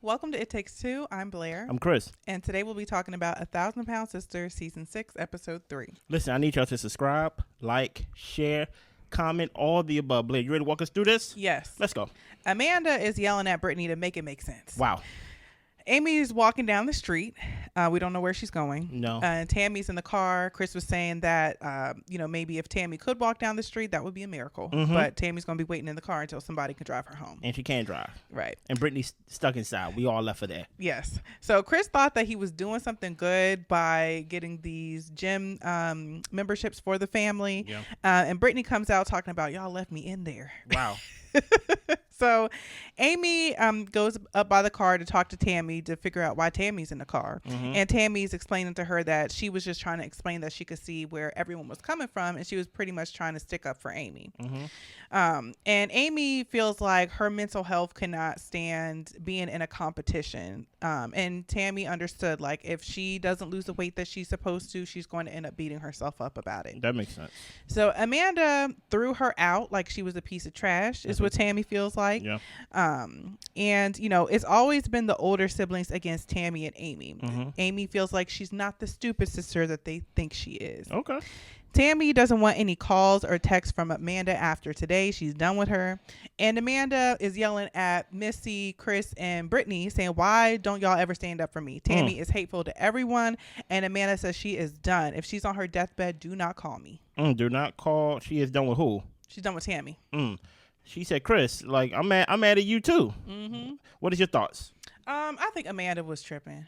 Welcome to It Takes Two. I'm Blair. I'm Chris. And today we'll be talking about 1,000 Pound Sister, Season 6, Episode 3. Listen, I need y'all to subscribe, like, share, comment, all the above. Blair, you ready to walk us through this? Yes. Let's go. Amanda is yelling at Brittany to make it make sense. Wow. Amy's walking down the street. We don't know where she's going. No. And Tammy's in the car. Chris was saying that, maybe if Tammy could walk down the street, that would be a miracle. Mm-hmm. But Tammy's going to be waiting in the car until somebody can drive her home. And she can't drive. Right. And Brittany's stuck inside. We all left her there. Yes. So Chris thought that he was doing something good by getting these gym memberships for the family. Yeah. And Brittany comes out talking about, y'all left me in there. Wow. So Amy goes up by the car to talk to Tammy to figure out why Tammy's in the car. Mm-hmm. And Tammy's explaining to her that she was just trying to explain that she could see where everyone was coming from, and she was pretty much trying to stick up for Amy. Mm-hmm. And Amy feels like her mental health cannot stand being in a competition. And Tammy understood, like, if she doesn't lose the weight that she's supposed to, she's going to end up beating herself up about it. That makes sense. So Amanda threw her out like she was a piece of trash, is what Tammy feels like. Yeah. And, it's always been the older siblings against Tammy and Amy. Mm-hmm. Amy feels like she's not the stupid sister that they think she is. Okay. Tammy doesn't want any calls or texts from Amanda after today. She's done with her. And Amanda is yelling at Missy, Chris, and Brittany saying, why don't y'all ever stand up for me? Tammy is hateful to everyone. And Amanda says she is done. If she's on her deathbed, do not call me. Do not call. She is done with who? She's done with Tammy. She said, Chris, like, I'm mad at you too. Mm-hmm. What is your thoughts? I think Amanda was tripping.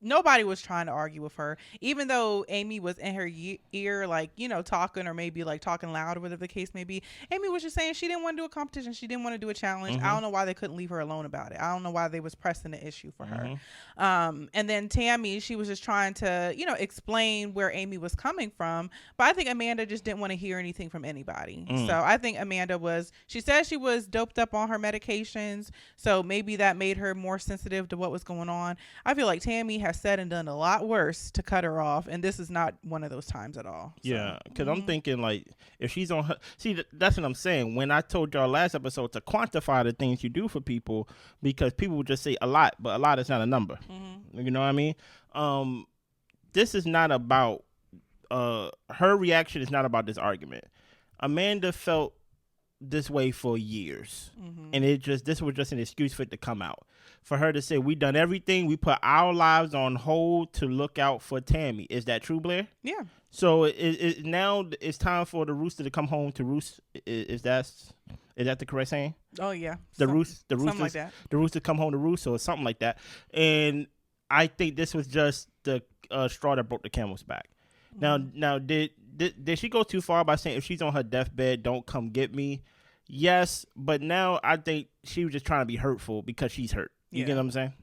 Nobody was trying to argue with her, even though Amy was in her ear, like, talking, or maybe like talking loud, or whatever the case may be. Amy was just saying she didn't want to do a competition. She didn't want to do a challenge. Mm-hmm. I don't know why they couldn't leave her alone about it. I don't know why they was pressing the issue for her. And then Tammy, she was just trying to, explain where Amy was coming from. But I think Amanda just didn't want to hear anything from anybody. So I think Amanda she said she was doped up on her medications. So maybe that made her more sensitive to what was going on. I feel like Tammy has said and done a lot worse to cut her off, and this is not one of those times at all. So. Yeah, because I'm thinking, like, if she's on her, see, that's what I'm saying. When I told y'all last episode to quantify the things you do for people, because people would just say a lot, but a lot is not a number. You know what I mean? This is not about her reaction is not about this argument. Amanda felt this way for years, and this was just an excuse for it to come out, for her to say, we done everything, we put our lives on hold to look out for Tammy. Is that true, Blair? Yeah. So now it's time for the rooster to come home to roost. Is that the correct saying? Oh yeah. The Something like that. The rooster come home to roost, or something like that. And I think this was just the straw that broke the camel's back. Now, did she go too far by saying if she's on her deathbed, don't come get me? Yes, but now I think she was just trying to be hurtful because she's hurt. You get what I'm saying?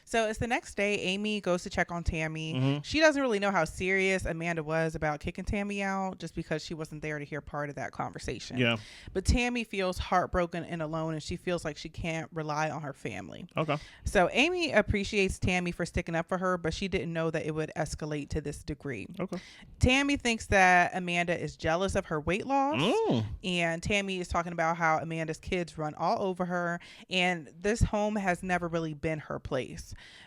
So it's the next day. Amy goes to check on Tammy. She doesn't really know how serious Amanda was about kicking Tammy out, just because she wasn't there to hear part of that conversation. Yeah. But Tammy feels heartbroken and alone, and she feels like she can't rely on her family. Okay. So Amy appreciates Tammy for sticking up for her, but she didn't know that it would escalate to this degree. Okay. Tammy thinks that Amanda is jealous of her weight loss. And Tammy is talking about how Amanda's kids run all over her, and this home has never really been her place.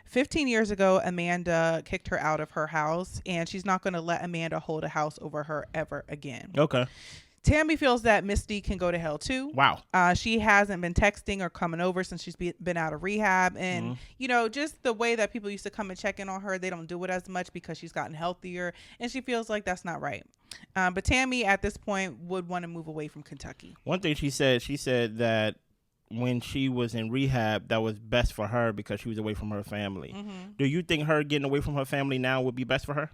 15 years ago, Amanda kicked her out of her house, and she's not going to let Amanda hold a house over her ever again. Okay. Tammy feels that Misty can go to hell too. Wow. She hasn't been texting or coming over since she's been out of rehab. And, just the way that people used to come and check in on her, they don't do it as much because she's gotten healthier. And she feels like that's not right. But Tammy at this point would want to move away from Kentucky. One thing she said that when she was in rehab, that was best for her because she was away from her family. Do you think her getting away from her family now would be best for her?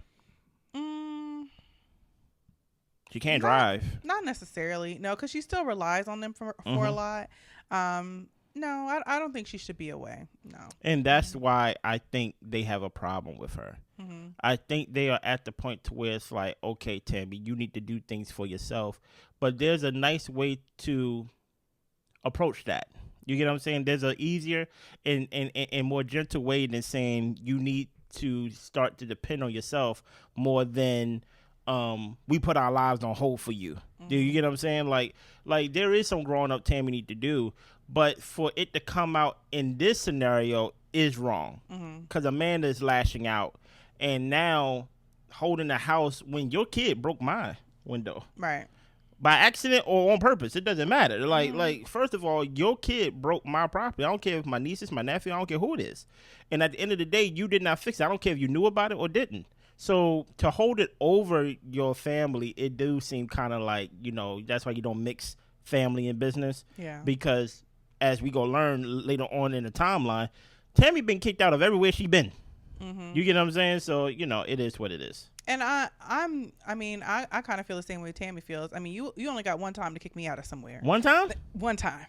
She can't drive. Not necessarily. No, because she still relies on them for a lot. No, I don't think she should be away. No. And that's why I think they have a problem with her. I think they are at the point to where it's like, okay, Tammy, you need to do things for yourself. But there's a nice way to approach that. You get what I'm saying? There's a easier and more gentle way than saying you need to start to depend on yourself more than we put our lives on hold for you. Do you get what I'm saying? Like there is some growing up Tammy need to do, but for it to come out in this scenario is wrong because Amanda is lashing out, and now holding the house when your kid broke my window, right? By accident or on purpose, it doesn't matter. Like first of all, your kid broke my property. I don't care if my niece is my nephew. I don't care who it is. And at the end of the day, you did not fix it. I don't care if you knew about it or didn't. So to hold it over your family, it do seem kind of like, that's why you don't mix family and business. Yeah. Because as we go learn later on in the timeline, Tammy been kicked out of everywhere she been. You get what I'm saying? So, it is what it is. And I kind of feel the same way Tammy feels. I mean, you only got one time to kick me out of somewhere. One time? One time.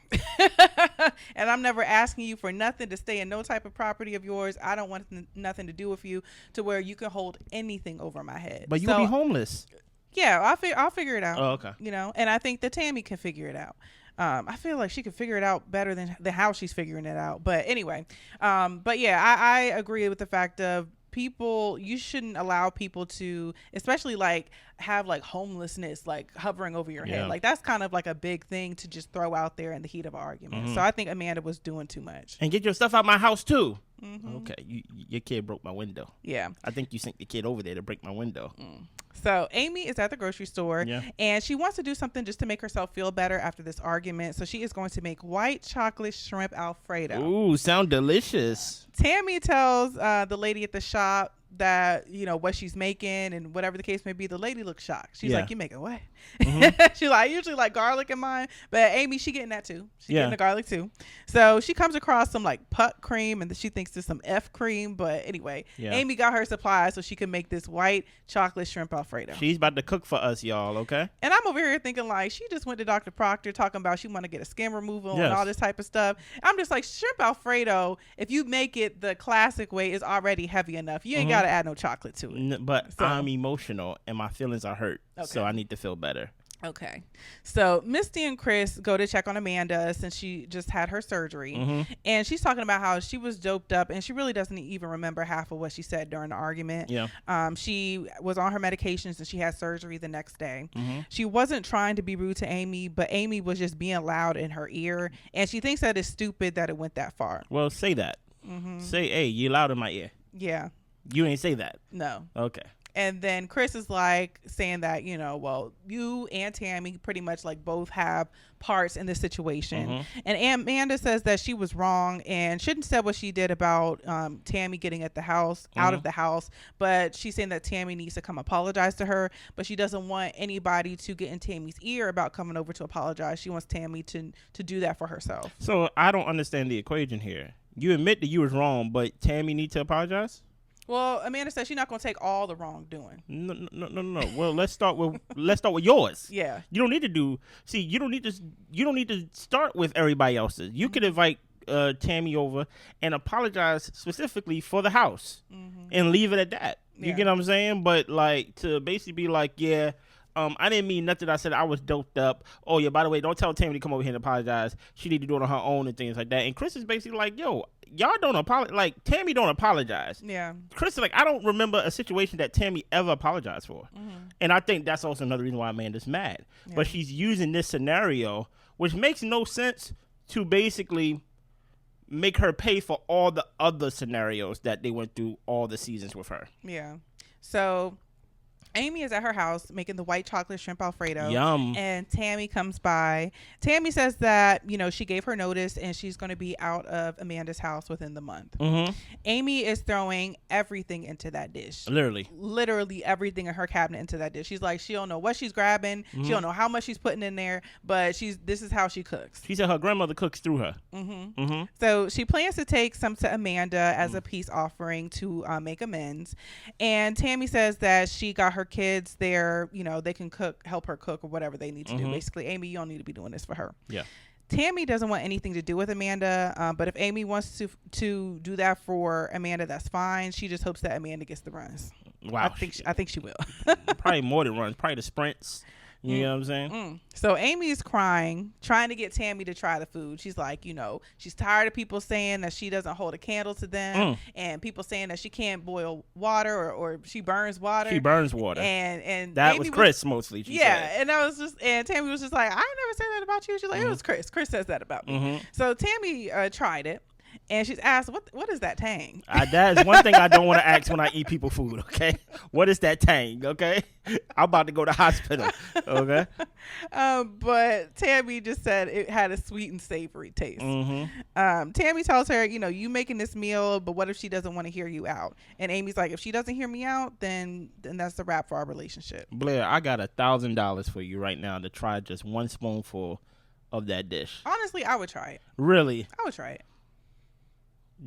And I'm never asking you for nothing to stay in no type of property of yours. I don't want nothing to do with you to where you can hold anything over my head. But you'll be homeless. Yeah, I'll figure it out. Oh, okay. And I think that Tammy can figure it out. I feel like she could figure it out better than how she's figuring it out. But anyway, but yeah, I agree with the fact of people, you shouldn't allow people to, especially like have like homelessness like hovering over your head. Like that's kind of like a big thing to just throw out there in the heat of an argument. So I think Amanda was doing too much. And get your stuff out my house too. Okay, your kid broke my window. Yeah, I think you sent the kid over there to break my window. So Amy is at the grocery store and she wants to do something just to make herself feel better after this argument. So she is going to make white chocolate shrimp Alfredo. Ooh, sound delicious. Tammy tells the lady at the shop that what she's making and whatever the case may be. The lady looks shocked. She's like, "You making what?" She like, "I usually like garlic in mine, but Amy, she getting that too. She getting the garlic too." So she comes across some like puck cream and she thinks it's some F cream, but anyway, Amy got her supplies so she can make this white chocolate shrimp Alfredo. She's about to cook for us, y'all. Okay. And I'm over here thinking like she just went to Dr. Proctor talking about she want to get a skin removal and all this type of stuff. I'm just like, shrimp Alfredo, if you make it the classic way, is already heavy enough. You ain't got to add no chocolate to it. But I'm emotional and my feelings are hurt, so I need to feel better. Okay. So Misty and Chris go to check on Amanda since she just had her surgery. And she's talking about how she was doped up and she really doesn't even remember half of what she said during the argument. She was on her medications and she had surgery the next day. She wasn't trying to be rude to Amy, but Amy was just being loud in her ear. And she thinks that it's stupid that it went that far. Well, say that. Say, "Hey, you loud in my ear." Yeah. You ain't say that. No. Okay. And then Chris is like saying that, well, you and Tammy pretty much like both have parts in this situation. And Amanda says that she was wrong and shouldn't have said what she did about Tammy getting at the house, out of the house. But she's saying that Tammy needs to come apologize to her, but she doesn't want anybody to get in Tammy's ear about coming over to apologize. She wants Tammy to do that for herself. So I don't understand the equation here. You admit that you was wrong, but Tammy needs to apologize? Well, Amanda says she's not going to take all the wrongdoing. No. Well, let's start with yours. Yeah. You don't need to start with everybody else's. You could invite Tammy over and apologize specifically for the house and leave it at that. You get what I'm saying? But like to basically be like, I didn't mean nothing. I said I was doped up. Oh yeah, by the way, don't tell Tammy to come over here and apologize. She need to do it on her own and things like that. And Chris is basically like, yo, y'all don't apologize. Like Tammy don't apologize. Yeah. Chris is like, I don't remember a situation that Tammy ever apologized for. And I think that's also another reason why Amanda's mad. But she's using this scenario, which makes no sense, to basically make her pay for all the other scenarios that they went through all the seasons with her. Yeah. So Amy is at her house making the white chocolate shrimp Alfredo. Yum. And Tammy comes by. Tammy says that, she gave her notice and she's going to be out of Amanda's house within the month. Amy is throwing everything into that dish. Literally everything in her cabinet into that dish. She's like, she don't know what she's grabbing. She don't know how much she's putting in there, but this is how she cooks. She said her grandmother cooks through her. So she plans to take some to Amanda as a peace offering to make amends. And Tammy says that she got her kids there, they can help her cook or whatever they need to do. Basically, Amy, you don't need to be doing this for her. Yeah. Tammy doesn't want anything to do with Amanda, but if Amy wants to do that for Amanda, that's fine. She just hopes that Amanda gets the runs. Wow. I think she will. Probably more than runs. Probably the sprints. You know what I'm saying? So Amy's crying, trying to get Tammy to try the food. She's like, she's tired of people saying that she doesn't hold a candle to them, and people saying that she can't boil water or she burns water. She burns water. And that Amy was Chris mostly. She said. and Tammy was just like, I never said that about you. She's like, it was Chris. Chris says that about me. So Tammy tried it. And she's asked, what is that tang? That is one thing I don't want to ask when I eat people food, okay? What is that tang, okay? I'm about to go to the hospital, okay? But Tammy just said it had a sweet and savory taste. Tammy tells her, you making this meal, but what if she doesn't want to hear you out? And Amy's like, if she doesn't hear me out, then that's the wrap for our relationship. Blair, I got $1,000 for you right now to try just one spoonful of that dish. Honestly, I would try it. Really? I would try it.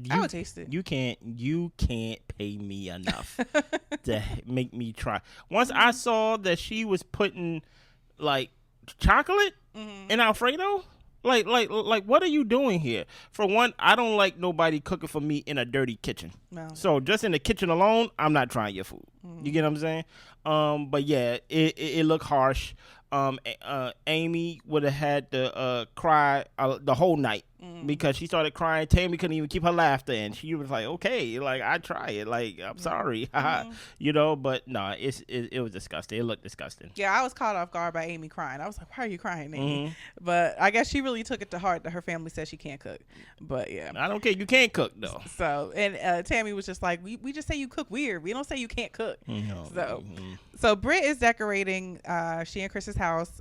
I would taste it. You can't pay me enough to make me try. Once I saw that she was putting like chocolate in Alfredo, like what are you doing here? For one, I don't like nobody cooking for me in a dirty kitchen. No. So just in the kitchen alone, I'm not trying your food. You get what I'm saying? But yeah, it looked harsh. Amy would have had to cry the whole night because she started crying. Tammy couldn't even keep her laughter in. She was like, okay, like I try it, like I'm sorry, but no, it was disgusting. It looked disgusting. Yeah, I was caught off guard by Amy crying. I was like, why are you crying, Amy? But I guess she really took it to heart that her family said she can't cook. But yeah, I don't care, you can't cook though. So and Tammy was just like, we just say you cook weird, we don't say you can't cook. So Britt is decorating she and Chris's house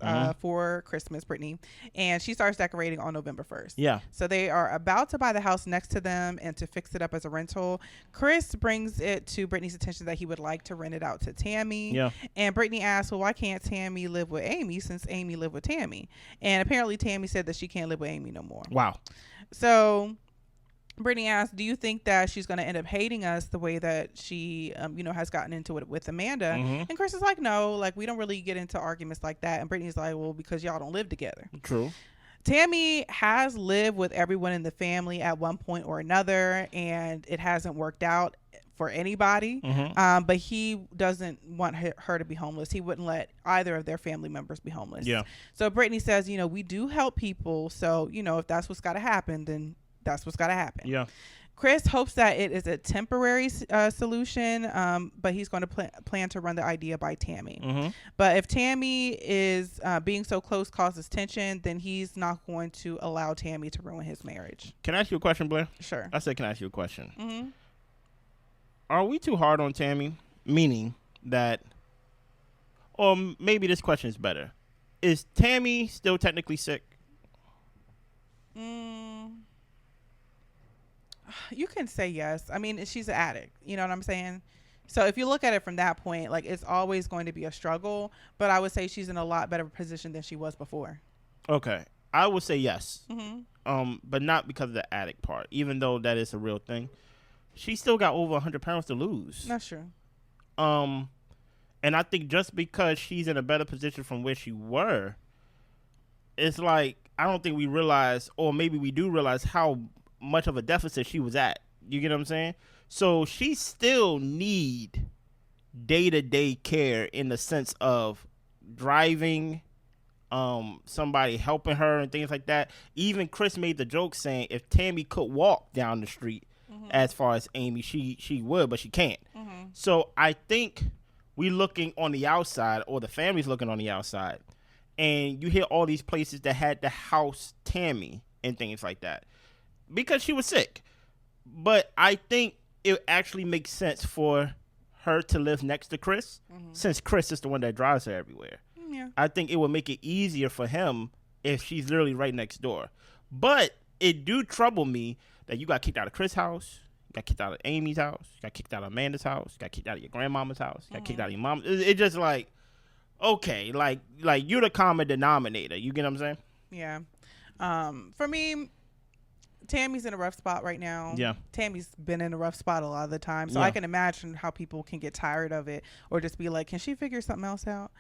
for Christmas, Brittany, and she starts decorating on November 1st. Yeah. So they are about to buy the house next to them and to fix it up as a rental. Chris brings it to Brittany's attention that he would like to rent it out to Tammy. Yeah. And Brittany asks, well, why can't Tammy live with Amy since Amy lived with Tammy? And apparently Tammy said that she can't live with Amy no more. Wow. So Brittany asked, do you think that she's going to end up hating us the way that she, has gotten into it with Amanda? And Chris is like, no, like we don't really get into arguments like that. And Brittany's like, well, because y'all don't live together. True. Tammy has lived with everyone in the family at one point or another, and it hasn't worked out for anybody. But he doesn't want her to be homeless. He wouldn't let either of their family members be homeless. Yeah. So Brittany says, we do help people. So, if that's what's got to happen, then that's what's got to happen. Yeah. Chris hopes that it is a temporary solution, but he's going to plan to run the idea by Tammy. But if Tammy is being so close causes tension, then he's not going to allow Tammy to ruin his marriage. Can I ask you a question, Blair? Sure. I said, can I ask you a question? Are we too hard on Tammy? Meaning that, or maybe this question is better. Is Tammy still technically sick? You can say yes. I mean, she's an addict. You know what I'm saying? So if you look at it from that point, like it's always going to be a struggle. But I would say she's in a lot better position than she was before. Okay. I would say yes. But not because of the addict part. Even though that is a real thing. She still got over 100 pounds to lose. That's true. And I think just because she's in a better position from where she were, it's like, I don't think we realize, or maybe we do realize how much of a deficit she was at. You get what I'm saying? So she still need day-to-day care in the sense of driving, somebody helping her and things like that. Even Chris made the joke saying if Tammy could walk down the street as far as Amy, she would, but she can't. So I think we looking on the outside, or the family's looking on the outside, and you hear all these places that had to house Tammy and things like that because she was sick. But I think it actually makes sense for her to live next to Chris, since Chris is the one that drives her everywhere. Yeah. I think it would make it easier for him if she's literally right next door. But it do trouble me that you got kicked out of Chris' house, you got kicked out of Amy's house, you got kicked out of Amanda's house, you got kicked out of your grandmama's house, you got kicked out of your mom. It just like, okay, like you're the common denominator. You get what I'm saying? Yeah. For me, Tammy's in a rough spot right now. Yeah. Tammy's been in a rough spot a lot of the time. So I can imagine how people can get tired of it or just be like, can she figure something else out?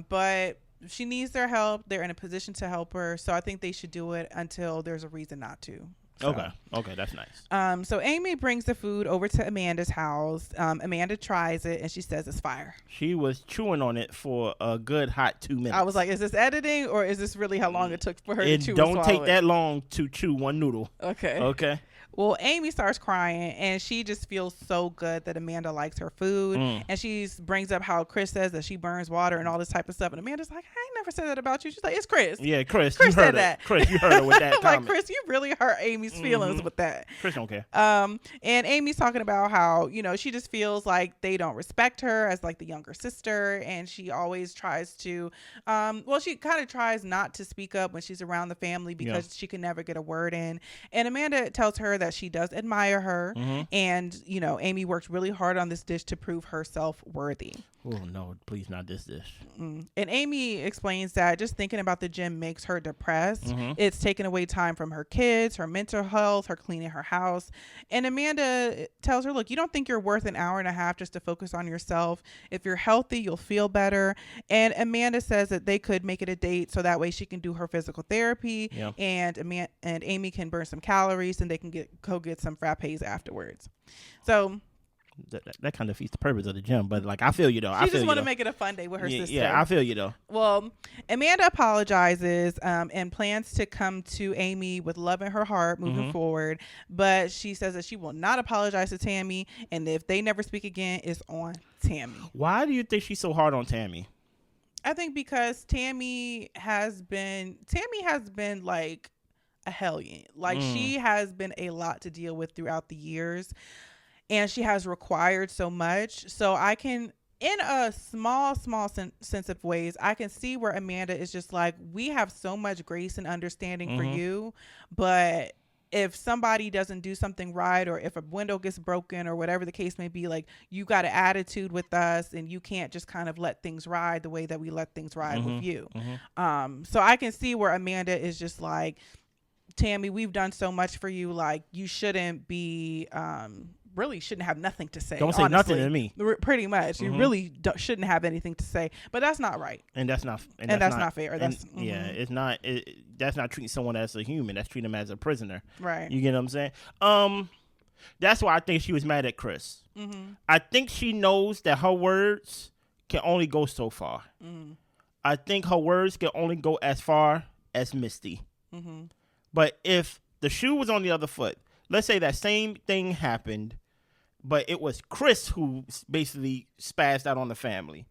But she needs their help. They're in a position to help her. So I think they should do it until there's a reason not to. So. Okay, that's nice. So Amy brings the food over to Amanda's house. Amanda tries it and she says it's fire. She was chewing on it for a good hot 2 minutes. I was like, is this editing or is this really how long it took for her to chew? It don't take that long to chew one noodle. Okay. Well, Amy starts crying and she just feels so good that Amanda likes her food. And she brings up how Chris says that she burns water and all this type of stuff. And Amanda's like, I ain't never said that about you. She's like, it's Chris. Yeah, Chris. Chris said that. Chris, you heard her with that comment. Like, Chris, you really hurt Amy's feelings with that. Chris don't care. And Amy's talking about how, she just feels like they don't respect her as like the younger sister. And she always tries to, she kind of tries not to speak up when she's around the family because she can never get a word in. And Amanda tells her that she does admire her. And, Amy worked really hard on this dish to prove herself worthy. Oh, no, please not this dish. And Amy explains that just thinking about the gym makes her depressed. It's taking away time from her kids, her mental health, her cleaning her house. And Amanda tells her, look, you don't think you're worth an hour and a half just to focus on yourself. If you're healthy, you'll feel better. And Amanda says that they could make it a date so that way she can do her physical therapy and Amy can burn some calories and they can go get some frappes afterwards. So that kind of defeats the purpose of the gym, but like I feel you though. She just want to make it a fun day with her sister. Yeah, I feel you though. Well, Amanda apologizes and plans to come to Amy with love in her heart moving forward, but she says that she will not apologize to Tammy, and if they never speak again, it's on Tammy. Why do you think she's so hard on Tammy? I think because Tammy has been like a hellion. Like she has been a lot to deal with throughout the years. And she has required so much. So I can, in a small sense of ways, I can see where Amanda is just like, we have so much grace and understanding for you. But if somebody doesn't do something right, or if a window gets broken or whatever the case may be, like, you got an attitude with us and you can't just kind of let things ride the way that we let things ride with you. So I can see where Amanda is just like, Tammy, we've done so much for you. Like, you shouldn't be, really shouldn't have nothing to say. Don't say nothing to me. Pretty much. You really shouldn't have anything to say. But that's not right. And that's not fair. It's not. That's not treating someone as a human. That's treating them as a prisoner. Right. You get what I'm saying? That's why I think she was mad at Chris. I think she knows that her words can only go so far. I think her words can only go as far as Misty. But if the shoe was on the other foot, let's say that same thing happened, but it was Chris who basically spazzed out on the family,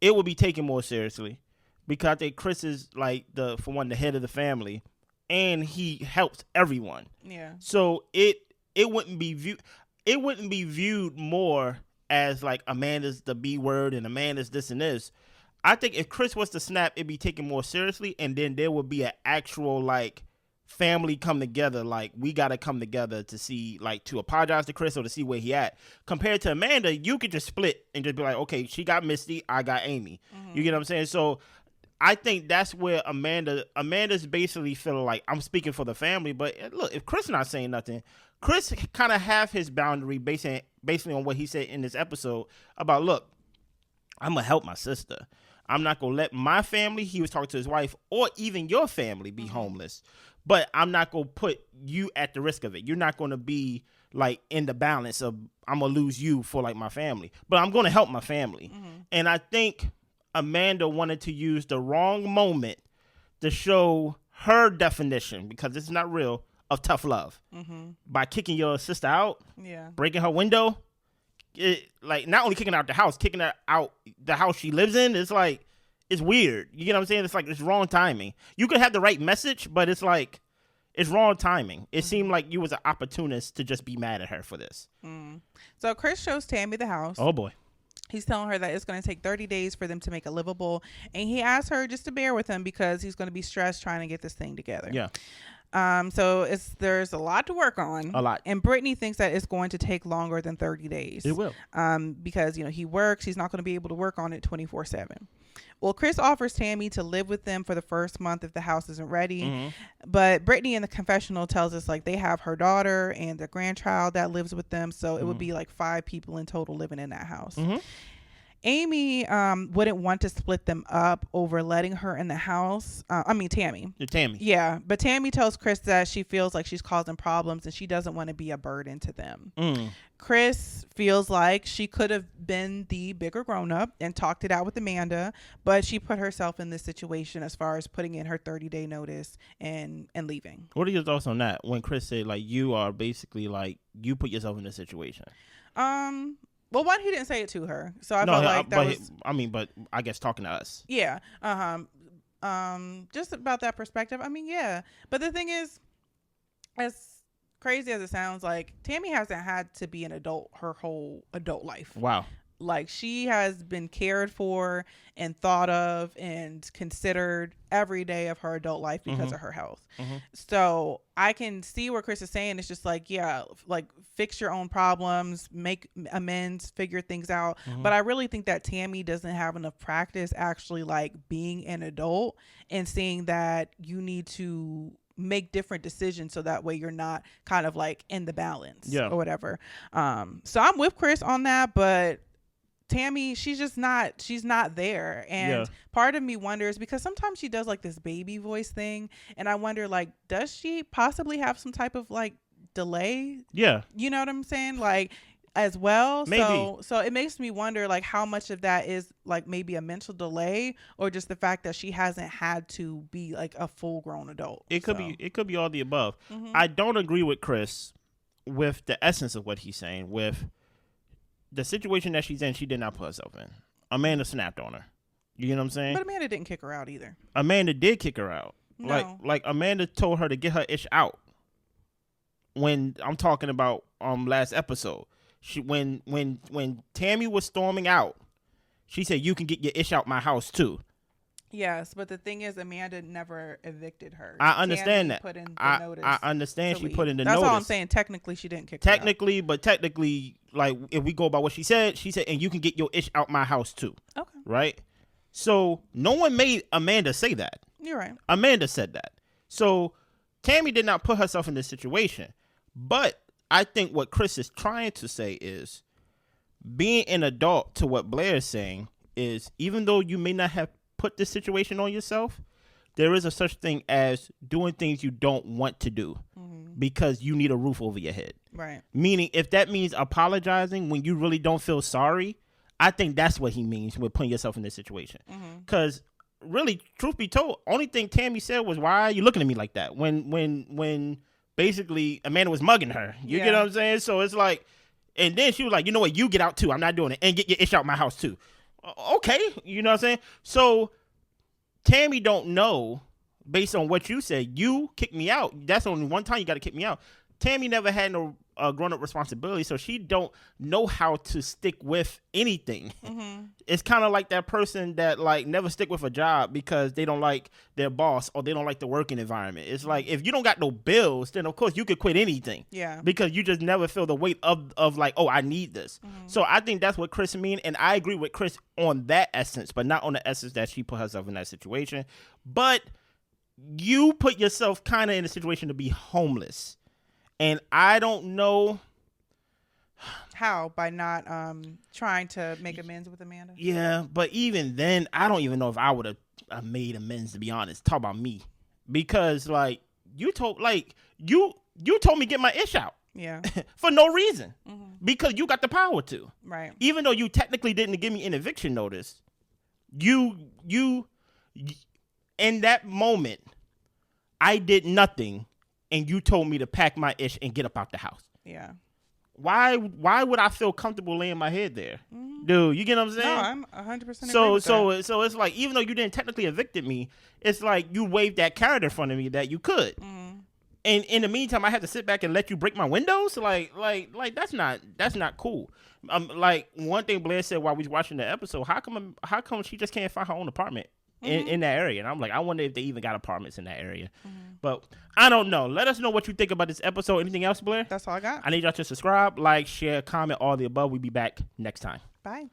it would be taken more seriously, because I think Chris is like the head of the family, and he helps everyone. Yeah. So it wouldn't be viewed more as like Amanda's the B word and Amanda's this and this. I think if Chris was to snap, it'd be taken more seriously, and then there would be an actual like family come together, like we got to come together to see, like, to apologize to Chris or to see where he at. Compared to Amanda, you could just split and just be like, okay, she got Misty, I got Amy. You get what I'm saying? So I think that's where Amanda's basically feeling like, I'm speaking for the family, but look, if Chris not saying nothing, Chris kind of have his boundary basically on what he said in this episode about, look, I'm gonna help my sister. I'm not gonna let my family, he was talking to his wife, or even your family be homeless. But I'm not going to put you at the risk of it. You're not going to be, like, in the balance of I'm going to lose you for, like, my family. But I'm going to help my family. And I think Amanda wanted to use the wrong moment to show her definition, because it's not real, of tough love. By kicking your sister out, breaking her window, like, not only kicking her out the house, kicking her out the house she lives in. It's like, it's weird. You get what I'm saying? It's like, it's wrong timing. You could have the right message, but it's like, it's wrong timing. It seemed like you was an opportunist to just be mad at her for this. So Chris shows Tammy the house. Oh, boy. He's telling her that it's going to take 30 days for them to make it livable. And he asks her just to bear with him because he's going to be stressed trying to get this thing together. Yeah. So there's a lot to work on. A lot. And Brittany thinks that it's going to take longer than 30 days. It will. Because, he works. He's not going to be able to work on it 24/7. Well, Chris offers Tammy to live with them for the first month if the house isn't ready. But Brittany in the confessional tells us, like, they have her daughter and their grandchild that lives with them. So it would be like 5 people in total living in that house. Amy wouldn't want to split them up over letting her in the house. Tammy. Tammy. Yeah, but Tammy tells Chris that she feels like she's causing problems and she doesn't want to be a burden to them. Chris feels like she could have been the bigger grown-up and talked it out with Amanda, but she put herself in this situation as far as putting in her 30-day notice and leaving. What are your thoughts on that? When Chris said, like, you are basically, like, you put yourself in this situation. Well, one, he didn't say it to her, so I felt like that was... but I guess talking to us. Yeah. Just about that perspective. Yeah. But the thing is, as crazy as it sounds, like, Tammy hasn't had to be an adult her whole adult life. Wow. Like, she has been cared for and thought of and considered every day of her adult life because of her health. So I can see where Chris is saying it's just like, yeah, like, fix your own problems, make amends, figure things out. But I really think that Tammy doesn't have enough practice actually, like, being an adult and seeing that you need to make different decisions so that way you're not kind of like in the balance or whatever. So I'm with Chris on that, but Tammy, she's not there. And part of me wonders, because sometimes she does like this baby voice thing, and I wonder, like, does she possibly have some type of like delay? Yeah. You know what I'm saying? Like, as well. Maybe. So it makes me wonder, like, how much of that is like maybe a mental delay or just the fact that she hasn't had to be like a full grown adult. It could be all the above. I don't agree with Chris with the essence of what he's saying. With the situation that she's in, she did not put herself in. Amanda snapped on her. You know what I'm saying? But Amanda didn't kick her out either. Amanda did kick her out. No. Like Amanda told her to get her ish out. When I'm talking about last episode, when Tammy was storming out, she said, "You can get your ish out my house too." Yes, but the thing is, Amanda never evicted her. I understand Tammy that. Put in the notice. I understand she put in the That's notice. all I'm saying. Technically, she didn't kick her out. Technically, like, if we go by what she said, and you can get your ish out my house too. Okay. Right? So no one made Amanda say that. You're right. Amanda said that. So Tammy did not put herself in this situation. But I think what Chris is trying to say is, being an adult, to what Blair is saying, is even though you may not have put this situation on yourself, there is a such thing as doing things you don't want to do because you need a roof over your head. Right. Meaning, if that means apologizing when you really don't feel sorry, I think that's what he means with putting yourself in this situation. Because really, truth be told, only thing Tammy said was, "Why are you looking at me like that?" When basically Amanda was mugging her. You get what I'm saying? So it's like, and then she was like, "You know what? You get out too. I'm not doing it. And get your ish out my house too." Okay. You know what I'm saying? So Tammy don't know, based on what you said, you kicked me out. That's only one time you got to kick me out. Tammy never had no grown-up responsibility, so she don't know how to stick with anything. It's kind of like that person that, like, never stick with a job because they don't like their boss or they don't like the working environment. It's like, if you don't got no bills, then of course you could quit anything. Yeah. Because you just never feel the weight of like, oh, I need this. So I think that's what Chris mean, and I agree with Chris on that essence, but not on the essence that she put herself in that situation. But you put yourself kind of in a situation to be homeless. And I don't know how, by not trying to make amends with Amanda. Yeah, but even then, I don't even know if I would have made amends, to be honest. Talk about me, because like you told me get my ish out. Yeah. For no reason, because you got the power to. Right. Even though you technically didn't give me an eviction notice, you in that moment, I did nothing. And you told me to pack my ish and get up out the house. Yeah. Why would I feel comfortable laying my head there? Dude, you get what I'm saying? No, I'm 100% agree with that. So it's like, even though you didn't technically evicted me, it's like you waved that carrot in front of me that you could. And in the meantime, I had to sit back and let you break my windows? Like that's not cool. Like, one thing Blair said while we was watching the episode, how come she just can't find her own apartment in that area? And I'm like, I wonder if they even got apartments in that area. But I don't know. Let us know what you think about this episode. Anything else, Blair? That's all I got. I need y'all to subscribe, like, share, comment, all the above. We'll be back next time. Bye.